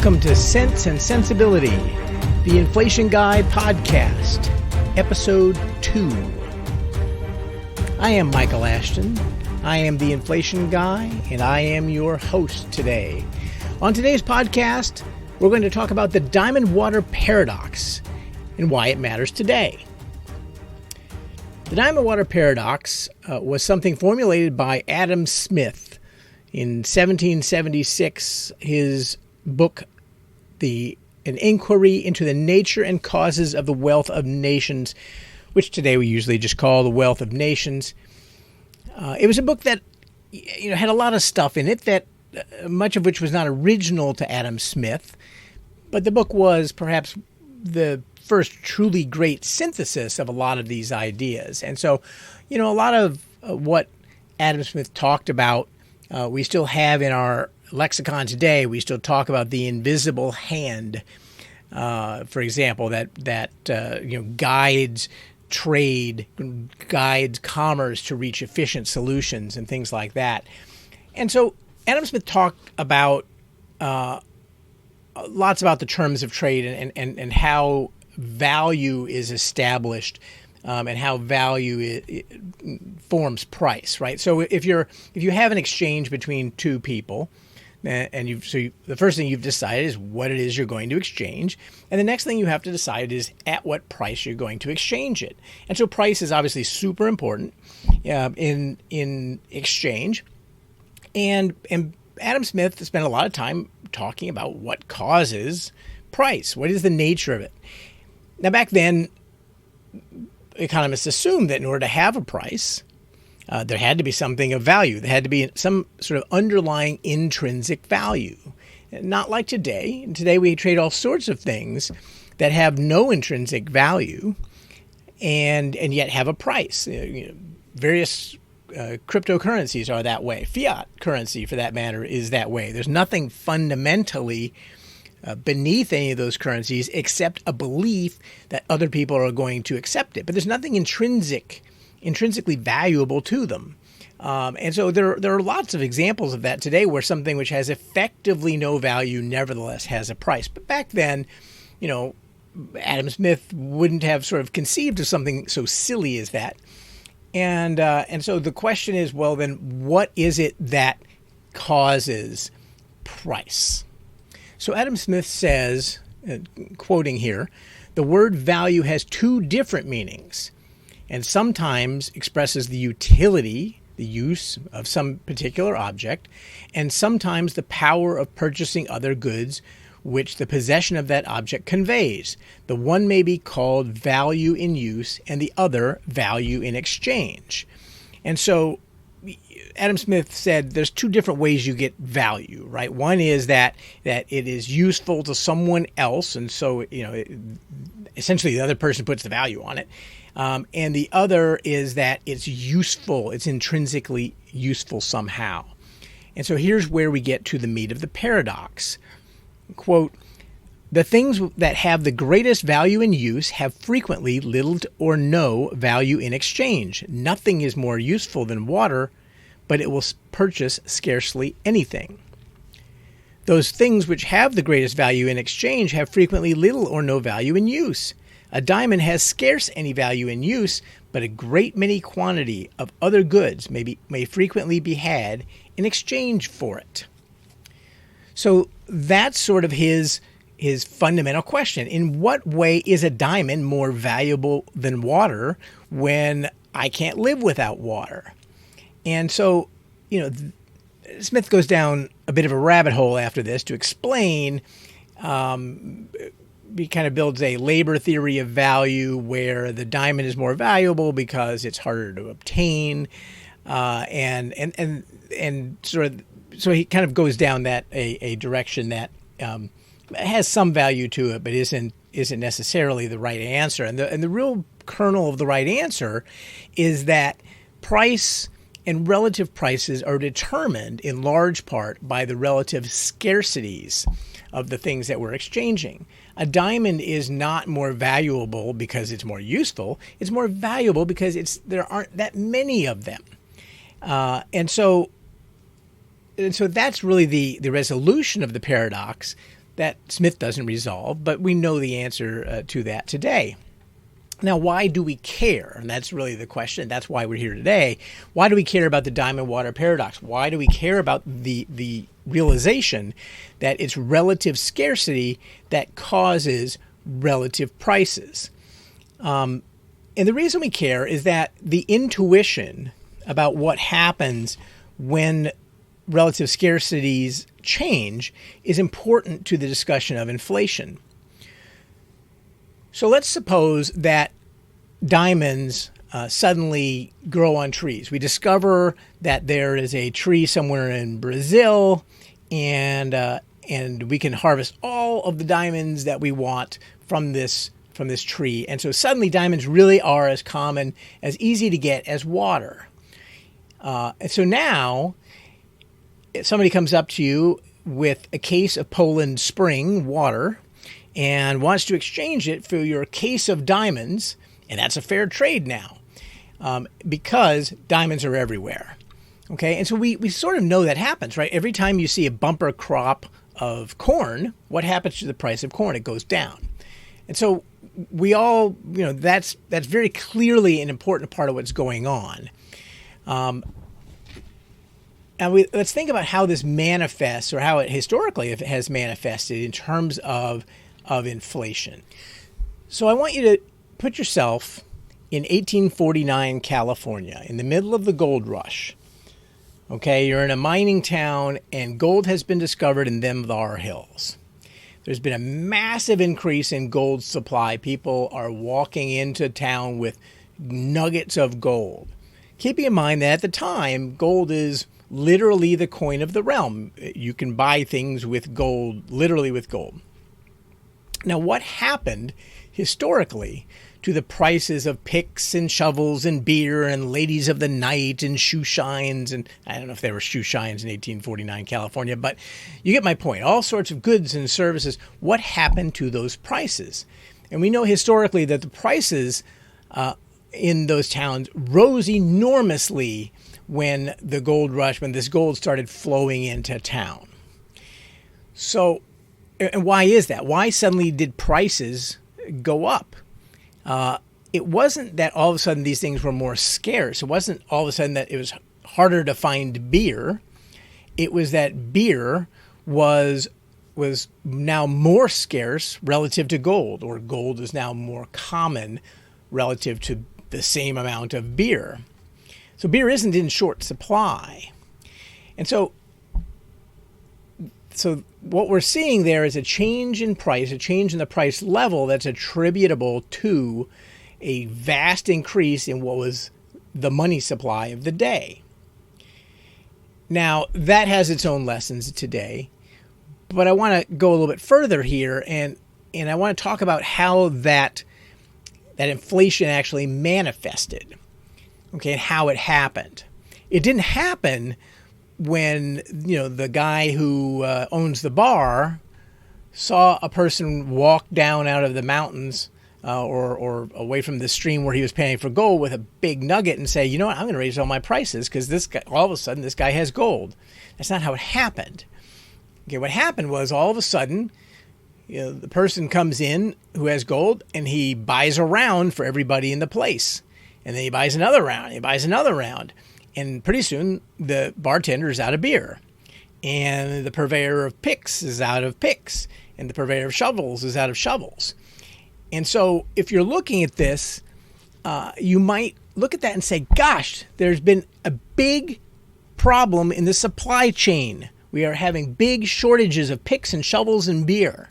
Welcome to Cents and Sensibility, the Inflation Guy podcast, episode 2. I am Michael Ashton. I am the Inflation Guy, and I am your host today. On today's podcast, we're going to talk about the DiamondWater Paradox and why it matters today. The DiamondWater Paradox was something formulated by Adam Smith in 1776. His book, An Inquiry into the Nature and Causes of the Wealth of Nations, which today we usually just call The Wealth of Nations. It was a book that had a lot of stuff in it that much of which was not original to Adam Smith, but the book was perhaps the first truly great synthesis of a lot of these ideas. And so, a lot of what Adam Smith talked about, we still have in our lexicon today. We still talk about the invisible hand, for example, that guides trade, guides commerce to reach efficient solutions and things like that. And so Adam Smith talked about lots about the terms of trade and how value is established, and how value forms price, right? So if you have an exchange between two people, and the first thing you've decided is what it is you're going to exchange, and the next thing you have to decide is at what price you're going to exchange it. And so price is obviously super important in exchange, and Adam Smith spent a lot of time talking about what causes price. What is the nature of it? Now, back then, economists assumed that in order to have a price, there had to be something of value. There had to be some sort of underlying intrinsic value. Not like today. Today we trade all sorts of things that have no intrinsic value and yet have a price. Various cryptocurrencies are that way. Fiat currency, for that matter, is that way. There's nothing fundamentally beneath any of those currencies except a belief that other people are going to accept it. But there's nothing intrinsically valuable to them. And so there are lots of examples of that today where something which has effectively no value nevertheless has a price. But back then, Adam Smith wouldn't have sort of conceived of something so silly as that. And so the question is, well, then what is it that causes price? So Adam Smith says, quoting here, the word value has two different meanings and sometimes expresses the utility, the use of some particular object, and sometimes the power of purchasing other goods which the possession of that object conveys. The one may be called value in use and the other value in exchange. And so Adam Smith said there's two different ways you get value, right? One is that it is useful to someone else, and so essentially the other person puts the value on it. And the other is that it's useful, it's intrinsically useful somehow. And so here's where we get to the meat of the paradox. Quote, the things that have the greatest value in use have frequently little or no value in exchange. Nothing is more useful than water, but it will purchase scarcely anything. Those things which have the greatest value in exchange have frequently little or no value in use. A diamond has scarce any value in use, but a great many quantity of other goods may frequently be had in exchange for it. So that's sort of his fundamental question. In what way is a diamond more valuable than water when I can't live without water? And so, Smith goes down a bit of a rabbit hole after this to explain. He kind of builds a labor theory of value where the diamond is more valuable because it's harder to obtain, and sort of. So he kind of goes down that a direction that has some value to it, but isn't necessarily the right answer. And the real kernel of the right answer is that price and relative prices are determined in large part by the relative scarcities of the things that we're exchanging. A diamond is not more valuable because it's more useful. It's more valuable because there aren't that many of them. And so that's really the resolution of the paradox, that Smith doesn't resolve, but we know the answer to that today. Now, why do we care? And that's really the question. That's why we're here today. Why do we care about the DiamondWater Paradox? Why do we care about the realization that it's relative scarcity that causes relative prices? And the reason we care is that the intuition about what happens when relative scarcities change is important to the discussion of inflation. So let's suppose that diamonds suddenly grow on trees. We discover that there is a tree somewhere in Brazil, and we can harvest all of the diamonds that we want from this tree. And so suddenly diamonds really are as common, as easy to get as water. And so now, if somebody comes up to you with a case of Poland Spring water and wants to exchange it for your case of diamonds, and that's a fair trade now, because diamonds are everywhere. Okay, and so we sort of know that happens, right? Every time you see a bumper crop of corn, what happens to the price of corn? It goes down. And so we all, that's very clearly an important part of what's going on. And let's think about how this manifests, or how it historically has manifested in terms of inflation. So I want you to put yourself in 1849 California, in the middle of the gold rush. Okay, you're in a mining town, and gold has been discovered in them thar hills. There's been a massive increase in gold supply. People are walking into town with nuggets of gold. Keeping in mind that at the time, gold is literally the coin of the realm. You can buy things with gold, literally with gold. Now, what happened historically to the prices of picks and shovels and beer and ladies of the night and shoe shines? And I don't know if there were shoe shines in 1849 California, but you get my point. All sorts of goods and services. What happened to those prices? And we know historically that the prices in those towns rose enormously when the gold rush, when this gold started flowing into town. So, and why is that? Why suddenly did prices go up? It wasn't that all of a sudden these things were more scarce. It wasn't all of a sudden that it was harder to find beer. It was that beer was now more scarce relative to gold, or gold is now more common relative to the same amount of beer. So beer isn't in short supply. And so what we're seeing there is a change in price, a change in the price level that's attributable to a vast increase in what was the money supply of the day. Now, that has its own lessons today, but I want to go a little bit further here, and I want to talk about how that inflation actually manifested. Okay, and how it happened. It didn't happen when, the guy who owns the bar saw a person walk down out of the mountains or away from the stream where he was paying for gold with a big nugget and say, you know what, I'm going to raise all my prices because this guy, all of a sudden, this guy has gold. That's not how it happened. Okay, what happened was all of a sudden, the person comes in who has gold and he buys a round for everybody in the place. And then he buys another round, he buys another round. And pretty soon the bartender is out of beer. And the purveyor of picks is out of picks. And the purveyor of shovels is out of shovels. And so if you're looking at this, you might look at that and say, gosh, there's been a big problem in the supply chain. We are having big shortages of picks and shovels and beer.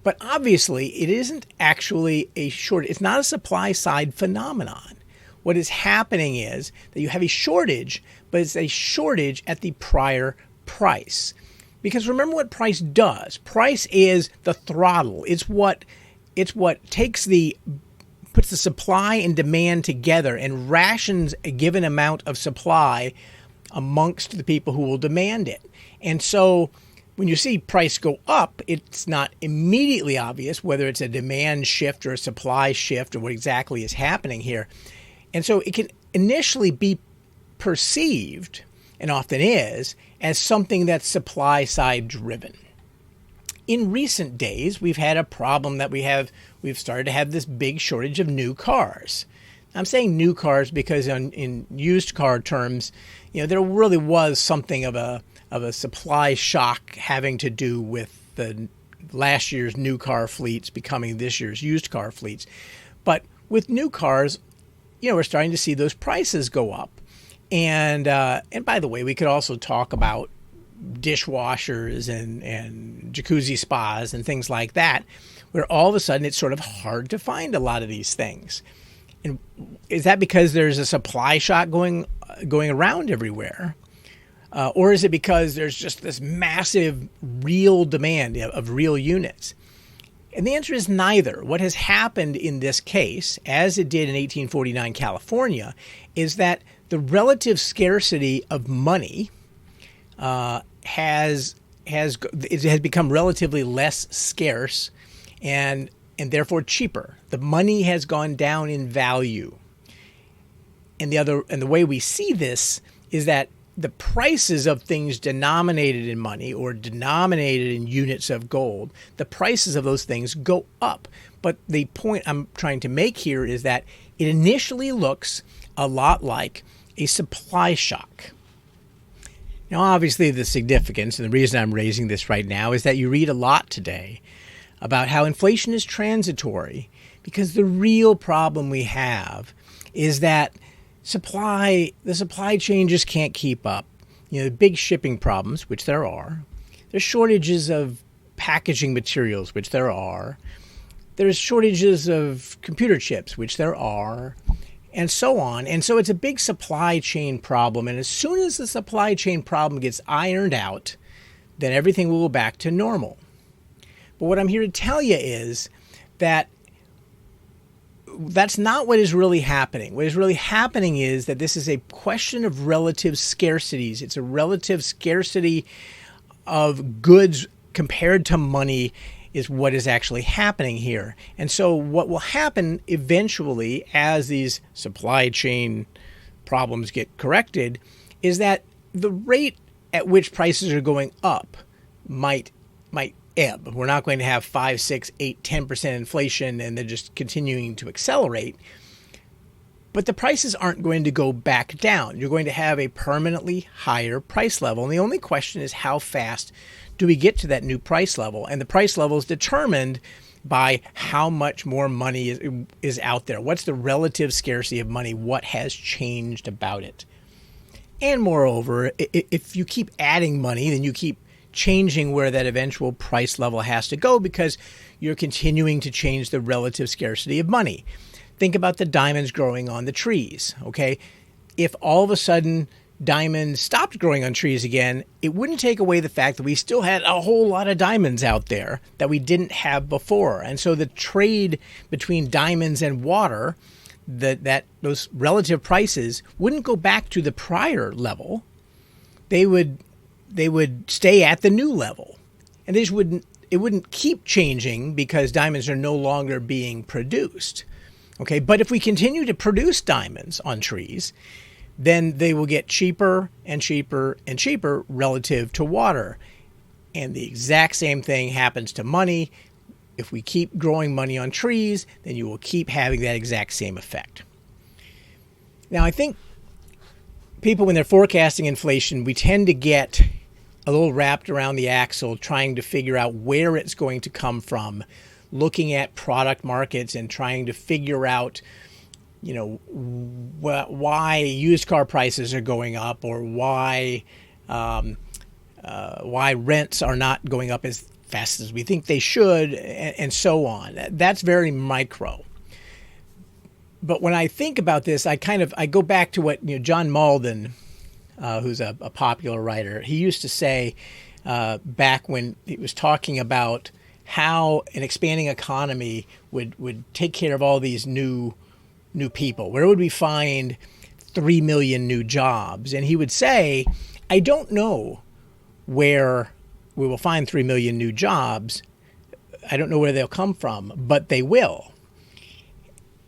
But obviously, it isn't actually a shortage. It's not a supply side phenomenon. What is happening is that you have a shortage, but it's a shortage at the prior price. Because remember what price does. Price is the throttle. It's what puts the supply and demand together and rations a given amount of supply amongst the people who will demand it. And so when you see price go up, it's not immediately obvious whether it's a demand shift or a supply shift or what exactly is happening here. And so it can initially be perceived, and often is, as something that's supply side driven. in recent days, we've had a problem that we've started to have this big shortage of new cars. I'm saying new cars because in used car terms, there really was something of a supply shock having to do with the last year's new car fleets becoming this year's used car fleets. But with new cars, we're starting to see those prices go up. And by the way, we could also talk about dishwashers and jacuzzi spas and things like that, where all of a sudden it's sort of hard to find a lot of these things. And is that because there's a supply shock going around everywhere? Or is it because there's just this massive real demand of real units? And the answer is neither. What has happened in this case, as it did in 1849 California, is that the relative scarcity of money has become relatively less scarce and therefore cheaper. The money has gone down in value. And the way we see this is that the prices of things denominated in money or denominated in units of gold, the prices of those things go up. But the point I'm trying to make here is that it initially looks a lot like a supply shock. Now, obviously, the significance and the reason I'm raising this right now is that you read a lot today about how inflation is transitory, because the real problem we have is that the supply chain just can't keep up. Big shipping problems, which there are. There's shortages of packaging materials, which there are. There's shortages of computer chips, which there are, and so on. And so it's a big supply chain problem. And as soon as the supply chain problem gets ironed out, then everything will go back to normal. But what I'm here to tell you is that that's not what is really happening. What is really happening is that this is a question of relative scarcities. It's a relative scarcity of goods compared to money is what is actually happening here. And so what will happen eventually as these supply chain problems get corrected is that the rate at which prices are going up might ebb. We're not going to have 5, 6, 8, 10% inflation and they're just continuing to accelerate. But the prices aren't going to go back down. You're going to have a permanently higher price level. And the only question is, how fast do we get to that new price level? And the price level is determined by how much more money is out there. What's the relative scarcity of money? What has changed about it? And moreover, if you keep adding money, then you keep changing where that eventual price level has to go, because you're continuing to change the relative scarcity of money. Think about the diamonds growing on the trees, okay? If all of a sudden diamonds stopped growing on trees again, it wouldn't take away the fact that we still had a whole lot of diamonds out there that we didn't have before. And so the trade between diamonds and water, those relative prices wouldn't go back to the prior level. They would stay at the new level. And it wouldn't keep changing because diamonds are no longer being produced. Okay, but if we continue to produce diamonds on trees, then they will get cheaper and cheaper and cheaper relative to water. And the exact same thing happens to money. If we keep growing money on trees, then you will keep having that exact same effect. Now, I think people, when they're forecasting inflation, we tend to get a little wrapped around the axle trying to figure out where it's going to come from, looking at product markets and trying to figure out, why used car prices are going up, or why rents are not going up as fast as we think they should, and so on. That's very micro. But when I think about this, I go back to what John Malden, who's a popular writer, he used to say back when he was talking about how an expanding economy would take care of all these new people. Where would we find 3 million new jobs? And he would say, I don't know where we will find 3 million new jobs. I don't know where they'll come from, but they will.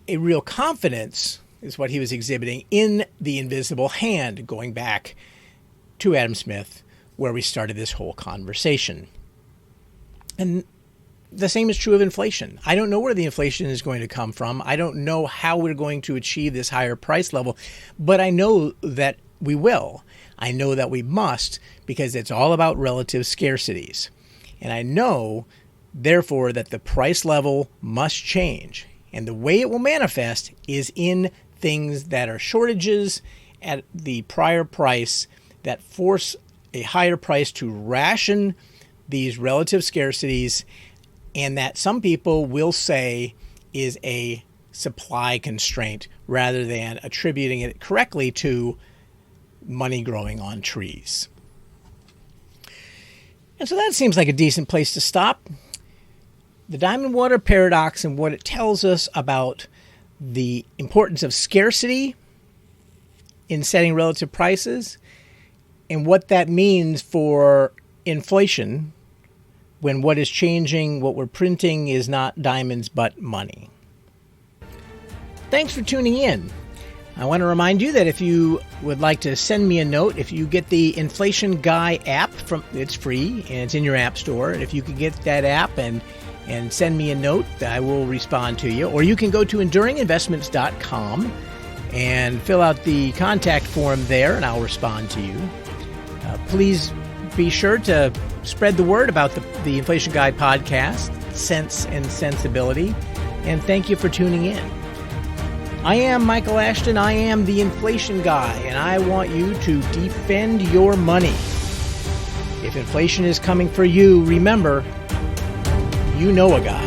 A real confidence is what he was exhibiting in the invisible hand, going back to Adam Smith, where we started this whole conversation. And the same is true of inflation. I don't know where the inflation is going to come from. I don't know how we're going to achieve this higher price level, but I know that we will. I know that we must, because it's all about relative scarcities. And I know, therefore, that the price level must change. And the way it will manifest is in things that are shortages at the prior price that force a higher price to ration these relative scarcities, and that some people will say is a supply constraint rather than attributing it correctly to money growing on trees. And so that seems like a decent place to stop. The DiamondWater Paradox and what it tells us about the importance of scarcity in setting relative prices and what that means for inflation when what is changing, what we're printing, is not diamonds but money. Thanks for tuning in. I want to remind you that if you would like to send me a note, if you get the Inflation Guy app, it's free and it's in your app store. If you could get that app and send me a note, I will respond to you. Or you can go to enduringinvestments.com and fill out the contact form there, and I'll respond to you. Please be sure to spread the word about the Inflation Guide podcast, Cents and Sensibility, and thank you for tuning in. I am Michael Ashton. I am the Inflation Guy, and I want you to defend your money. If inflation is coming for you, remember, you know a guy.